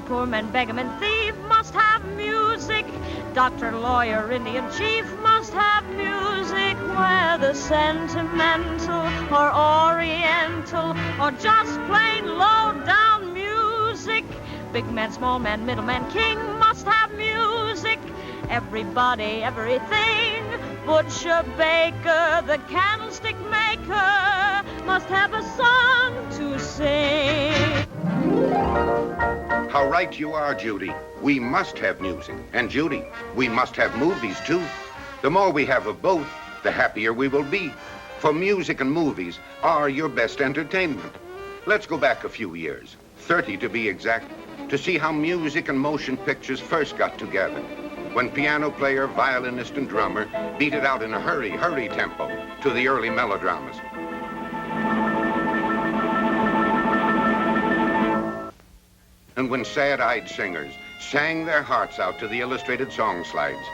Poor man, beggarman, thief must have music. Doctor, lawyer, Indian chief must have music. Whether sentimental or oriental or just plain low-down music. Big man, small man, middle man, king must have music. Everybody, everything. Butcher, baker, the candlestick maker must have a song to sing. How right you are, Judy. We must have music. And Judy, we must have movies, too. The more we have of both, the happier we will be. For music and movies are your best entertainment. Let's go back a few years, 30 to be exact, to see how music and motion pictures first got together. When piano player, violinist, and drummer beat it out in a hurry tempo to the early melodramas. And when sad-eyed singers sang their hearts out to the illustrated song slides.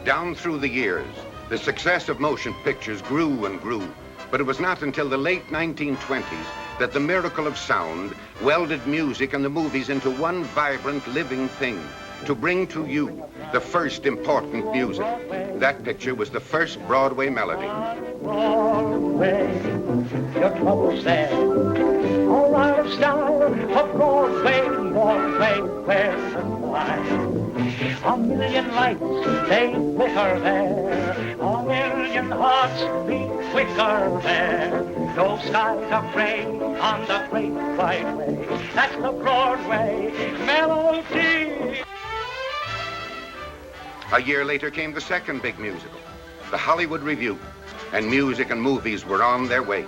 Down through the years, the success of motion pictures grew and grew, but it was not until the late 1920s that the miracle of sound welded music and the movies into one vibrant, living thing to bring to you the first important music. That picture was the first Broadway melody. Broadway, your trouble's there. All out of style of Broadway, Broadway, where and why? A million lights, they flicker there. A million hearts beat quicker there. No skies are gray on the great wide way. That's the Broadway melody. A year later came the second big musical, the Hollywood Review, and music and movies were on their way.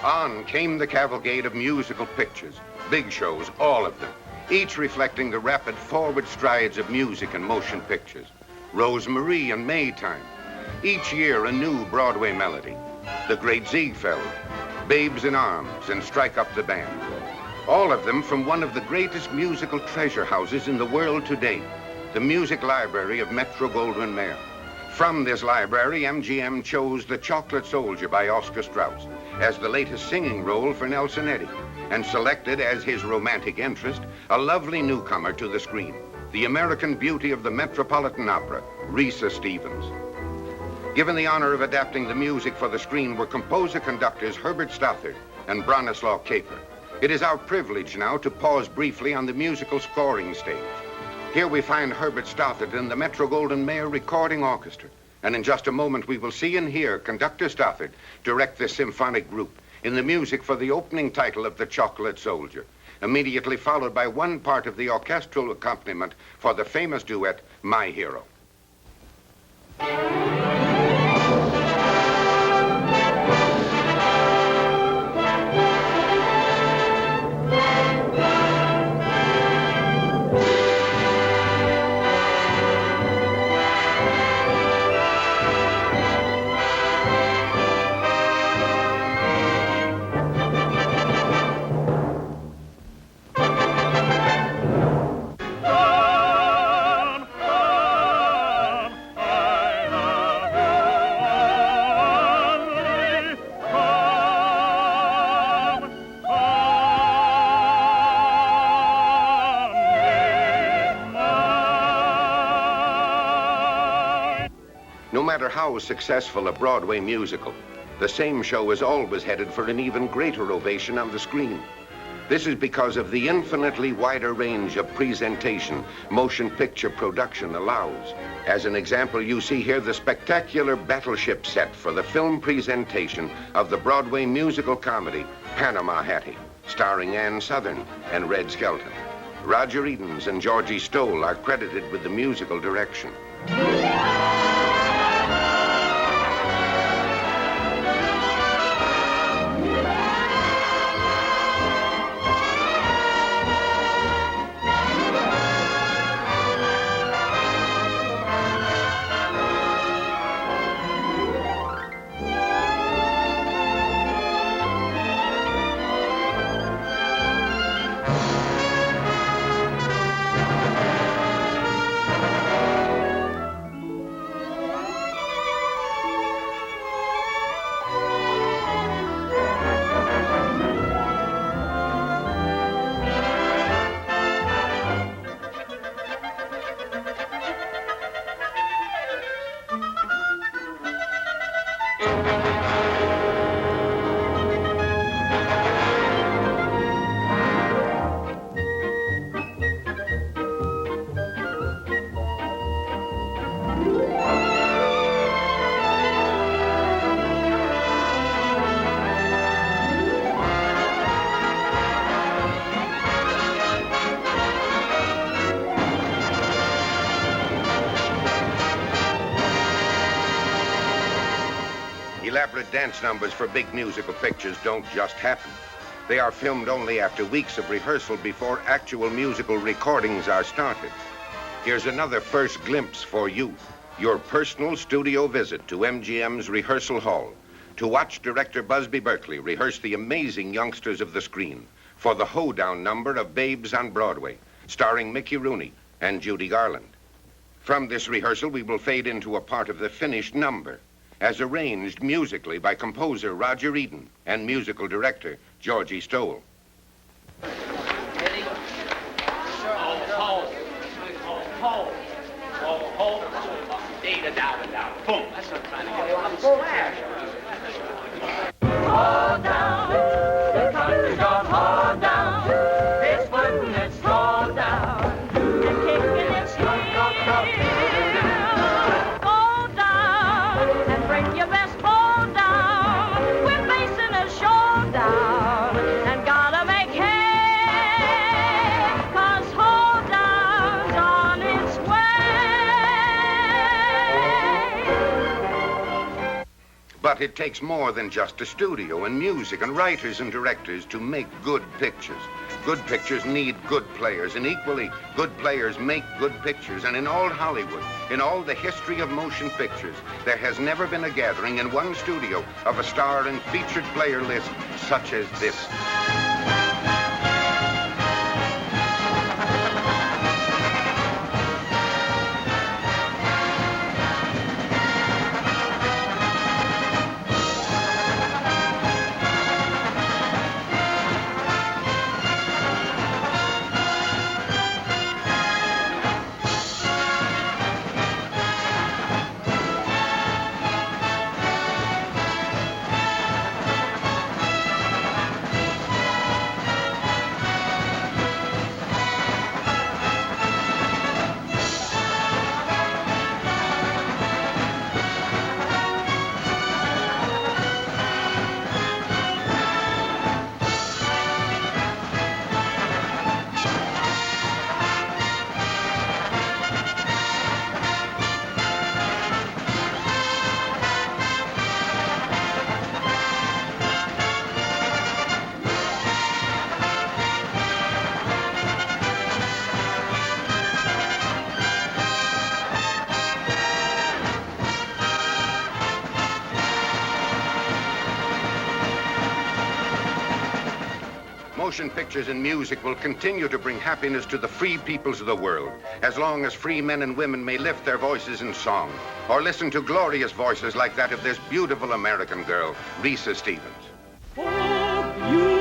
On came the cavalcade of musical pictures, big shows, all of them, each reflecting the rapid forward strides of music and motion pictures. Rosemarie and Maytime, each year a new Broadway melody. The Great Ziegfeld, Babes in Arms, and Strike Up the Band. All of them from one of the greatest musical treasure houses in the world today, the Music Library of Metro-Goldwyn-Mayer. From this library, MGM chose The Chocolate Soldier by Oscar Strauss as the latest singing role for Nelson Eddy, and selected as his romantic interest a lovely newcomer to the screen, the American beauty of the Metropolitan Opera, Risë Stevens. Given the honor of adapting the music for the screen were composer-conductors Herbert Stothart and Bronislaw Kaper. It is our privilege now to pause briefly on the musical scoring stage. Here we find Herbert Stothart and the Metro-Goldwyn-Mayer Recording Orchestra. And in just a moment, we will see and hear conductor Stothart direct this symphonic group in the music for the opening title of The Chocolate Soldier, immediately followed by one part of the orchestral accompaniment for the famous duet, My Hero. No matter how successful a Broadway musical, the same show is always headed for an even greater ovation on the screen. This is because of the infinitely wider range of presentation motion picture production allows. As an example, you see here the spectacular battleship set for the film presentation of the Broadway musical comedy, Panama Hattie, starring Ann Sothern and Red Skelton. Roger Edens and Georgie Stoll are credited with the musical direction. Elaborate dance numbers for big musical pictures don't just happen. They are filmed only after weeks of rehearsal before actual musical recordings are started. Here's another first glimpse for you, your personal studio visit to MGM's rehearsal hall to watch director Busby Berkeley rehearse the amazing youngsters of the screen for the Hoedown number of Babes on Broadway, starring Mickey Rooney and Judy Garland. From this rehearsal, we will fade into a part of the finished number, as arranged musically by composer Roger Eden and musical director Georgie Stoll. Ready? Hold. Data down. Boom. That's what I'm trying to get. Splash. Hold down, the country's gone hold down. It's putting its throw down and kicking its heels. Hold down and bring your best hold down. We're facing a showdown and gotta make hay, 'cause hold down's on its way. But it takes more than just a studio and music and writers and directors to make good pictures. Good pictures need good players, and equally, good players make good pictures. And in all Hollywood, in all the history of motion pictures, there has never been a gathering in one studio of a star and featured player list such as this. Motion pictures and music will continue to bring happiness to the free peoples of the world, as long as free men and women may lift their voices in song, or listen to glorious voices like that of this beautiful American girl, Risë Stevens. Oh, you